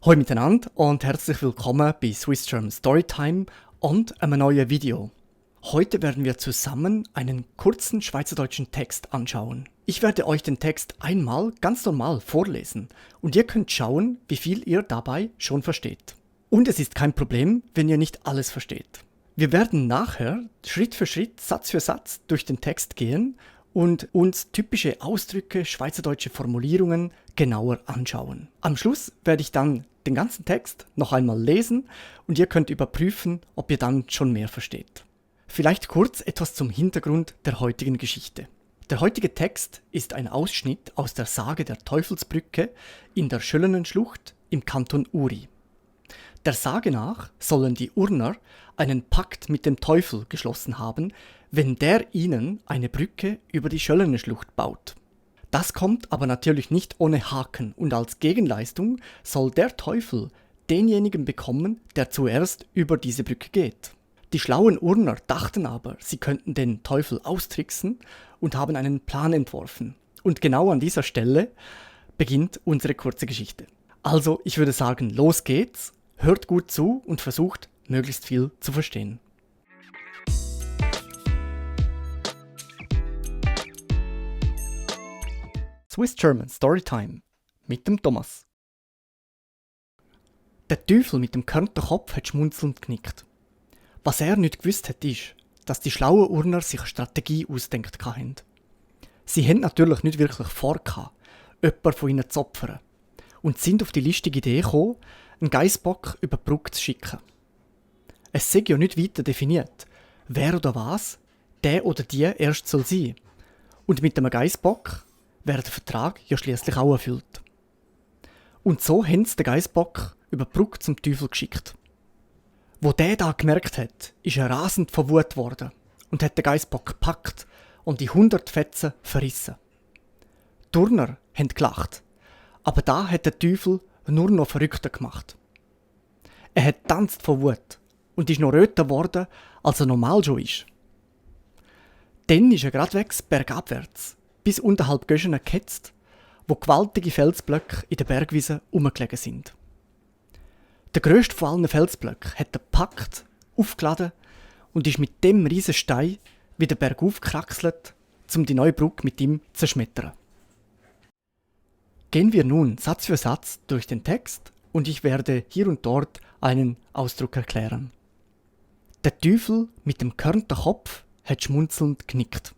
Hallo miteinander und herzlich willkommen bei Swiss German Storytime und einem neuen Video. Heute werden wir zusammen einen kurzen schweizerdeutschen Text anschauen. Ich werde euch den Text einmal ganz normal vorlesen und ihr könnt schauen, wie viel ihr dabei schon versteht. Und es ist kein Problem, wenn ihr nicht alles versteht. Wir werden nachher Schritt für Schritt, Satz für Satz durch den Text gehen und uns typische Ausdrücke, schweizerdeutsche Formulierungen genauer anschauen. Am Schluss werde ich dann den ganzen Text noch einmal lesen und ihr könnt überprüfen, ob ihr dann schon mehr versteht. Vielleicht kurz etwas zum Hintergrund der heutigen Geschichte. Der heutige Text ist ein Ausschnitt aus der Sage der Teufelsbrücke in der Schöllenenschlucht im Kanton Uri. Der Sage nach sollen die Urner einen Pakt mit dem Teufel geschlossen haben, wenn der ihnen eine Brücke über die Schöllenenschlucht baut. Das kommt aber natürlich nicht ohne Haken und als Gegenleistung soll der Teufel denjenigen bekommen, der zuerst über diese Brücke geht. Die schlauen Urner dachten aber, sie könnten den Teufel austricksen und haben einen Plan entworfen. Und genau an dieser Stelle beginnt unsere kurze Geschichte. Also, ich würde sagen, los geht's, hört gut zu und versucht, möglichst viel zu verstehen. Swiss German Storytime mit dem Thomas. Der Teufel mit dem körnten Kopf hat schmunzelnd genickt. Was er nicht gewusst hat, ist, dass die schlauen Urner sich eine Strategie ausdenkt haben. Sie haben natürlich nicht wirklich vor, jemanden von ihnen zu opfern und sind auf die listige Idee gekommen, einen Geissbock über die Brücke zu schicken. Es sei ja nicht weiter definiert, wer oder was der oder die erst soll sein. Und mit dem Geissbock wäre der Vertrag ja schliesslich auch erfüllt. Und so haben sie den Geissbock über die Brücke zum Teufel geschickt. Wo der da gemerkt hat, ist er rasend vor Wut worden und hat den Geissbock gepackt und die 100 Fetzen verrissen. Die Turner haben gelacht, aber da hat der Teufel nur noch verrückter gemacht. Er hat tanzt vor Wut und ist noch röter geworden, als er normal schon ist. Dann ist er gradwegs bergabwärts, bis unterhalb Göschenen gehetzt, wo gewaltige Felsblöcke in der Bergwiese rumgelegen sind. Der grösste von allen Felsblöcken hat er gepackt, aufgeladen und ist mit dem riesen Stein wieder bergauf gekraxelt, um die neue Brücke mit ihm zu zerschmettern. Gehen wir nun Satz für Satz durch den Text und ich werde hier und dort einen Ausdruck erklären. Der Teufel mit dem körnten Kopf hat schmunzelnd genickt.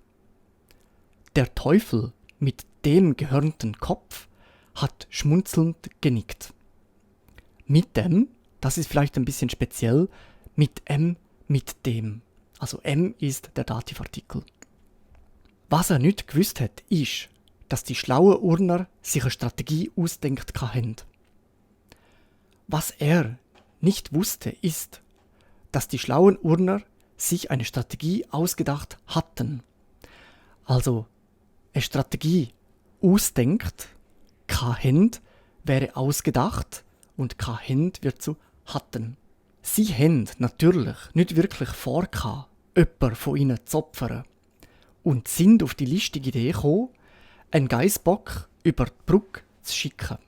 Der Teufel mit dem gehörnten Kopf hat schmunzelnd genickt. Mit dem, das ist vielleicht ein bisschen speziell, mit dem. Also ist der Dativartikel. Was er nicht gewusst hat, ist, dass die schlauen Urner sich eine Strategie ausdenkt haben. Was er nicht wusste, ist, dass die schlauen Urner sich eine Strategie ausgedacht hatten. Also eine Strategie ausdenkt, Hand wäre ausgedacht und Hand wird zu hatten. Sie haben natürlich nicht wirklich vor, jemanden von ihnen zu opfern und sind auf die listige Idee gekommen, einen Geissbock über die Brücke zu schicken.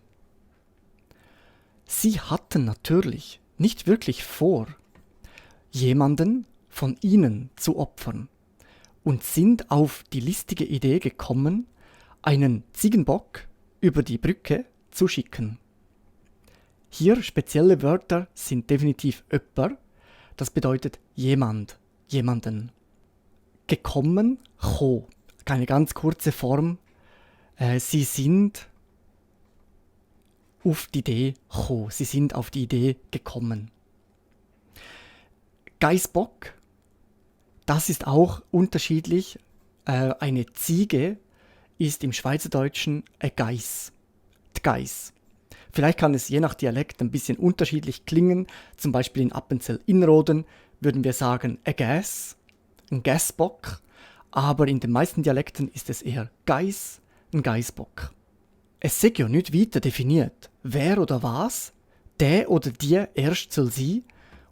Sie hatten natürlich nicht wirklich vor, jemanden von ihnen zu opfern und sind auf die listige Idee gekommen, einen Ziegenbock über die Brücke zu schicken. Hier spezielle Wörter sind definitiv öpper, das bedeutet jemand, jemanden. Gekommen, cho, eine ganz kurze Form, sie sind auf die Idee cho, sie sind auf die Idee gekommen. Geissbock, das ist auch unterschiedlich. Eine Ziege ist im Schweizerdeutschen ein Geiss. Die Geiss. Vielleicht kann es je nach Dialekt ein bisschen unterschiedlich klingen. Zum Beispiel in Appenzell-Innerrhoden würden wir sagen ein Gäss, ein Gässbock. Aber in den meisten Dialekten ist es eher Geiss, ein Geissbock. Es sei ja nicht weiter definiert, wer oder was der oder die erst soll sein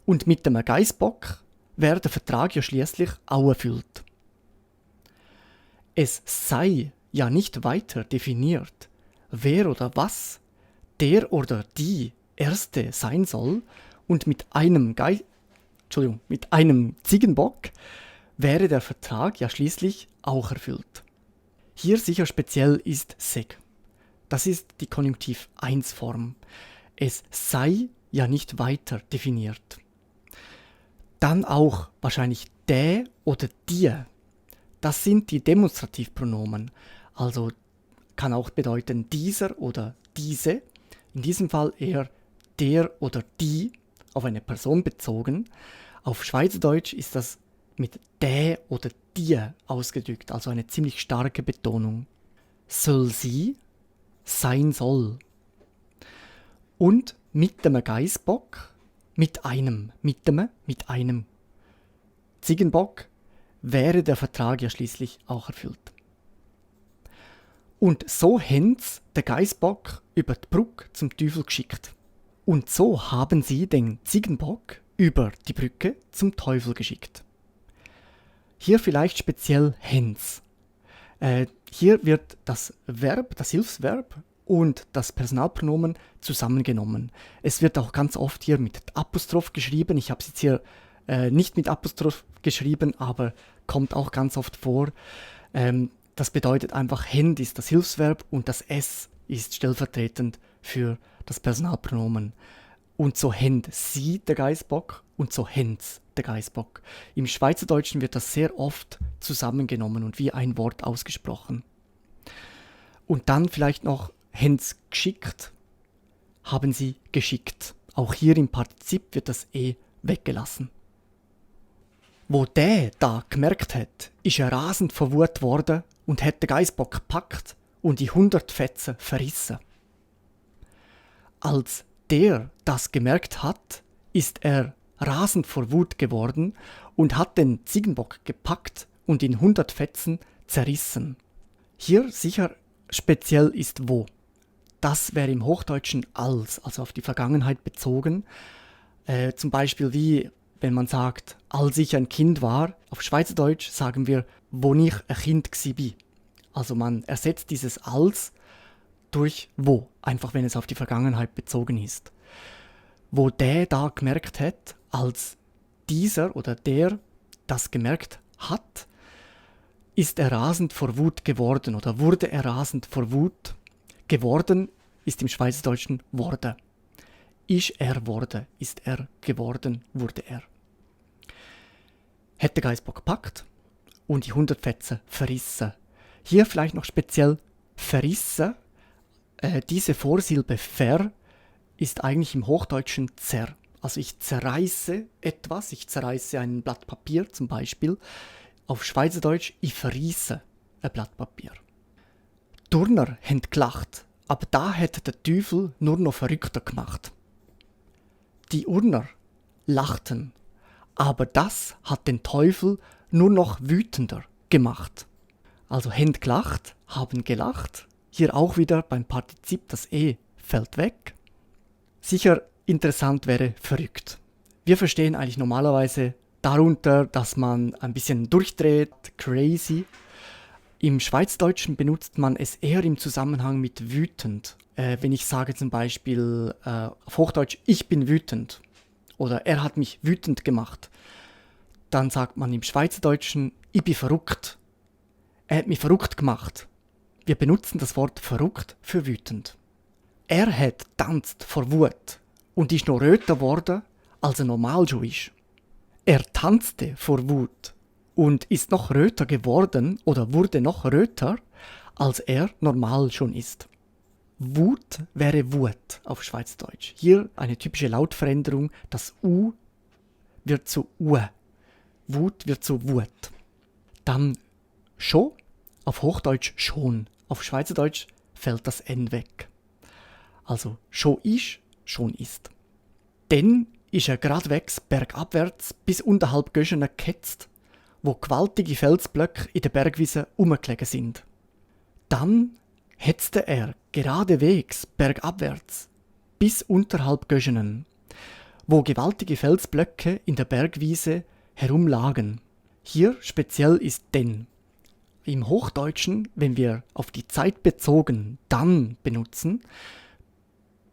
und mit dem Geissbock wäre der Vertrag ja schließlich auch erfüllt. Es sei ja nicht weiter definiert, wer oder was der oder die erste sein soll und mit einem Ziegenbock wäre der Vertrag ja schließlich auch erfüllt. Hier sicher speziell ist seg. Das ist die Konjunktiv 1 Form. Es sei ja nicht weiter definiert. Dann auch wahrscheinlich dä oder dir. Das sind die Demonstrativpronomen. Also kann auch bedeuten dieser oder diese. In diesem Fall eher der oder die, auf eine Person bezogen. Auf Schweizerdeutsch ist das mit dä oder dir ausgedrückt, also eine ziemlich starke Betonung. Soll sie sein soll. Und mit dem Geißbock, mit einem Ziegenbock wäre der Vertrag ja schließlich auch erfüllt. Und so hän's der Geißbock über die Brücke zum Teufel geschickt. Und so haben sie den Ziegenbock über die Brücke zum Teufel geschickt. Hier vielleicht speziell hän's. Hier wird das Verb, das Hilfsverb und das Personalpronomen zusammengenommen. Es wird auch ganz oft hier mit Apostroph geschrieben. Ich habe es jetzt hier nicht mit Apostroph geschrieben, aber kommt auch ganz oft vor. Das bedeutet einfach, Händ ist das Hilfsverb und das S ist stellvertretend für das Personalpronomen. Und so händ sie der Geißbock und so händ's der Geißbock. Im Schweizerdeutschen wird das sehr oft zusammengenommen und wie ein Wort ausgesprochen. Und dann vielleicht noch händ's geschickt, haben sie geschickt. Auch hier im Partizip wird das E weggelassen. Wo der da gemerkt hat, ist er rasend vor Wut worden und hat den Geißbock gepackt und die 100 Fetzen verrissen. Als der das gemerkt hat, ist er rasend vor Wut geworden und hat den Ziegenbock gepackt und in 100 Fetzen zerrissen. Hier sicher speziell ist wo. Das wäre im Hochdeutschen als, also auf die Vergangenheit bezogen. Zum Beispiel wie, wenn man sagt, als ich ein Kind war. Auf Schweizerdeutsch sagen wir, wo ich ein Kind gsi. Also man ersetzt dieses als durch wo, einfach wenn es auf die Vergangenheit bezogen ist. Wo der da gemerkt hat, als dieser oder der das gemerkt hat, ist er rasend vor Wut geworden oder wurde er rasend vor Wut geworden, ist im Schweizerdeutschen wurde. Ist er wurde, ist er geworden, wurde er. Hätte Geißbock gepackt und die 100 Fetzen verrissen. Hier vielleicht noch speziell verrissen. Diese Vorsilbe ver ist eigentlich im Hochdeutschen zer. Also ich zerreiße etwas, ich zerreiße ein Blatt Papier zum Beispiel. Auf Schweizerdeutsch, ich verriesse ein Blatt Papier. Turner haben gelacht, aber da hat der Teufel nur noch verrückter gemacht. Die Urner lachten, aber das hat den Teufel nur noch wütender gemacht. Also haben gelacht, haben gelacht. Hier auch wieder beim Partizip das E fällt weg. Sicher interessant wäre verrückt. Wir verstehen eigentlich normalerweise darunter, dass man ein bisschen durchdreht, crazy. Im Schweizdeutschen benutzt man es eher im Zusammenhang mit wütend. Wenn ich sage zum Beispiel auf Hochdeutsch, ich bin wütend oder er hat mich wütend gemacht, dann sagt man im Schweizerdeutschen, ich bin verrückt. Er hat mich verrückt gemacht. Wir benutzen das Wort verrückt für wütend. Er hat tanzt vor Wut und ist noch röter geworden, als er normal schon ist. Er tanzte vor Wut und ist noch röter geworden oder wurde noch röter, als er normal schon ist. Wut wäre Wut auf Schweizerdeutsch. Hier eine typische Lautveränderung. Das U wird zu U. Wut wird zu Wut. Dann schon, auf Hochdeutsch schon. Auf Schweizerdeutsch fällt das N weg. Also schon ist. Dann ist er geradewegs bergabwärts bis unterhalb Göschener gehetzt, wo gewaltige Felsblöcke in der Bergwiese umgelegen sind. Dann hetzte er geradewegs bergabwärts bis unterhalb Göschenen, wo gewaltige Felsblöcke in der Bergwiese herumlagen. Hier speziell ist denn. Im Hochdeutschen, wenn wir auf die Zeit bezogen dann benutzen,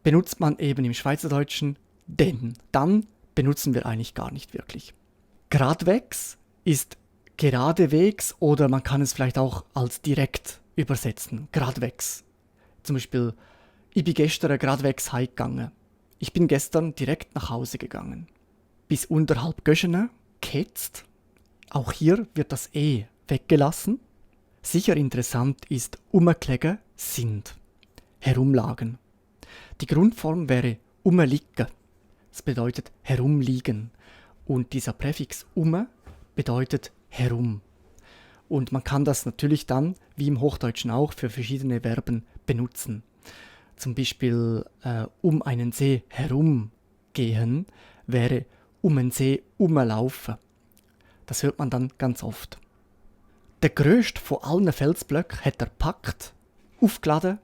benutzt man eben im Schweizerdeutschen denn. Dann benutzen wir eigentlich gar nicht wirklich. Gradwegs ist geradewegs oder man kann es vielleicht auch als direkt übersetzen. Gradwegs. Zum Beispiel, ich bin gestern gradwegs heimgegangen. Ich bin gestern direkt nach Hause gegangen. Bis unterhalb Göschene, ketzt. Auch hier wird das E weggelassen. Sicher interessant ist umgelegen sind. Herumlagen. Die Grundform wäre umliegen. Das bedeutet herumliegen. Und dieser Präfix bedeutet herum. Und man kann das natürlich dann, wie im Hochdeutschen auch, für verschiedene Verben benutzen. Zum Beispiel um einen See herumgehen wäre um einen See umlaufen. Das hört man dann ganz oft. Der grösste von allen Felsblöcken hat er gepackt, aufgeladen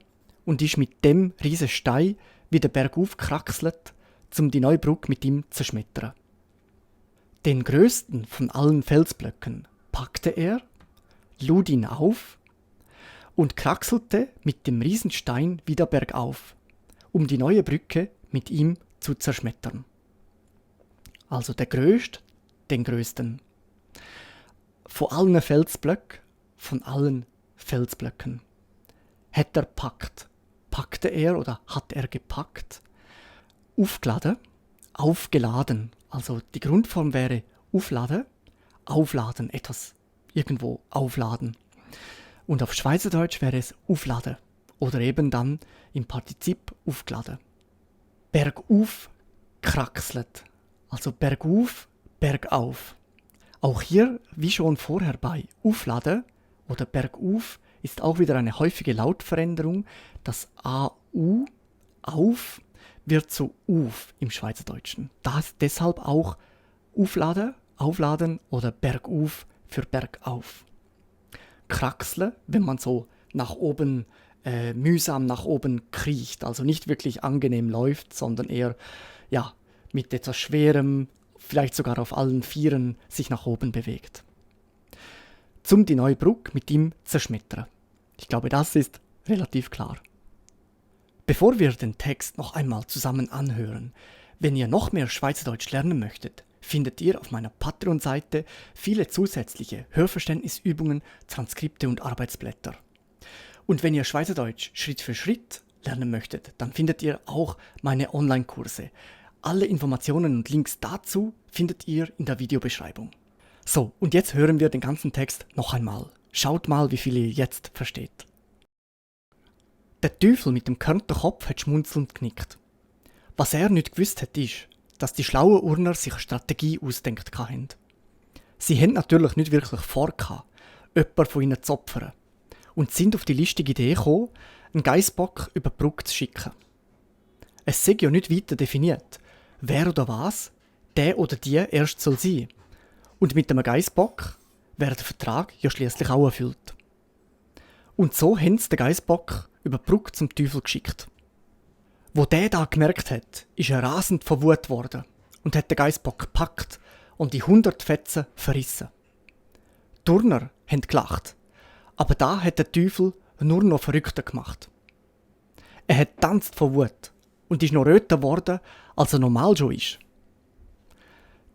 und ist mit dem riesen Stein wieder bergauf gekraxelt, um die neue Brücke mit ihm zu zerschmettern. Den größten von allen Felsblöcken packte er, lud ihn auf und kraxelte mit dem Riesenstein wieder bergauf, um die neue Brücke mit ihm zu zerschmettern. Also der Größte, den Größten. Von allen Felsblöcken, hat er packt. Packte er oder hat er gepackt. Aufgeladen, aufgeladen. Also die Grundform wäre aufladen, aufladen, etwas irgendwo aufladen. Und auf Schweizerdeutsch wäre es aufladen oder eben dann im Partizip aufgeladen. Bergauf kraxelt, also bergauf, bergauf. Auch hier, wie schon vorher bei aufladen oder bergauf, ist auch wieder eine häufige Lautveränderung. Das AU, auf, wird zu uf im Schweizerdeutschen. Deshalb auch aufladen, aufladen oder bergauf für bergauf. Kraxle, wenn man so nach oben, mühsam nach oben kriecht, also nicht wirklich angenehm läuft, sondern eher mit etwas Schwerem, vielleicht sogar auf allen Vieren sich nach oben bewegt. Zum die neue Brücke mit ihm zerschmettern. Ich glaube, das ist relativ klar. Bevor wir den Text noch einmal zusammen anhören, wenn ihr noch mehr Schweizerdeutsch lernen möchtet, findet ihr auf meiner Patreon-Seite viele zusätzliche Hörverständnisübungen, Transkripte und Arbeitsblätter. Und wenn ihr Schweizerdeutsch Schritt für Schritt lernen möchtet, dann findet ihr auch meine Online-Kurse. Alle Informationen und Links dazu findet ihr in der Videobeschreibung. So, und jetzt hören wir den ganzen Text noch einmal. Schaut mal, wie viel ihr jetzt versteht. Der Teufel mit dem körnten Kopf hat schmunzelnd genickt. Was er nicht gewusst hat, ist, dass die schlauen Urner sich eine Strategie ausgedacht haben. Sie haben natürlich nicht wirklich vor, jemanden von ihnen zu opfern und sind auf die listige Idee gekommen, einen Geissbock über die Brücke zu schicken. Es sei ja nicht weiter definiert, wer oder was der oder die erst soll sein. Und mit dem Geissbock wäre der Vertrag ja schließlich auch erfüllt. Und so haben sie den Geissbock über die Brücke zum Teufel geschickt. Wo der da gemerkt hat, ist er rasend vor Wut worden und hat den Geissbock gepackt und die 100 Fetzen verrissen. Die Turner haben gelacht, aber da hat der Teufel nur noch verrückter gemacht. Er hat tanzt vor Wut und ist noch röter geworden, als er normal schon ist.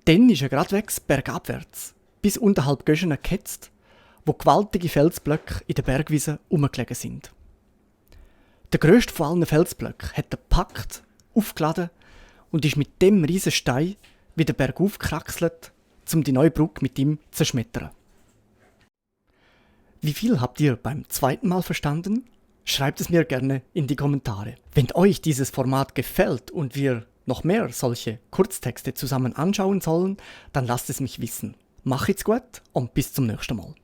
Dann ist er gradwegs bergabwärts, bis unterhalb Göschene gehetzt, wo gewaltige Felsblöcke in der Bergwiese rumgelegen sind. Der grösste von allen Felsblöcken hat er gepackt, aufgeladen und ist mit dem riesen Stein wieder bergauf gekraxelt, um die neue Brücke mit ihm zu zerschmettern. Wie viel habt ihr beim zweiten Mal verstanden? Schreibt es mir gerne in die Kommentare. Wenn euch dieses Format gefällt und wir noch mehr solche Kurztexte zusammen anschauen sollen, dann lasst es mich wissen. Macht's gut und bis zum nächsten Mal.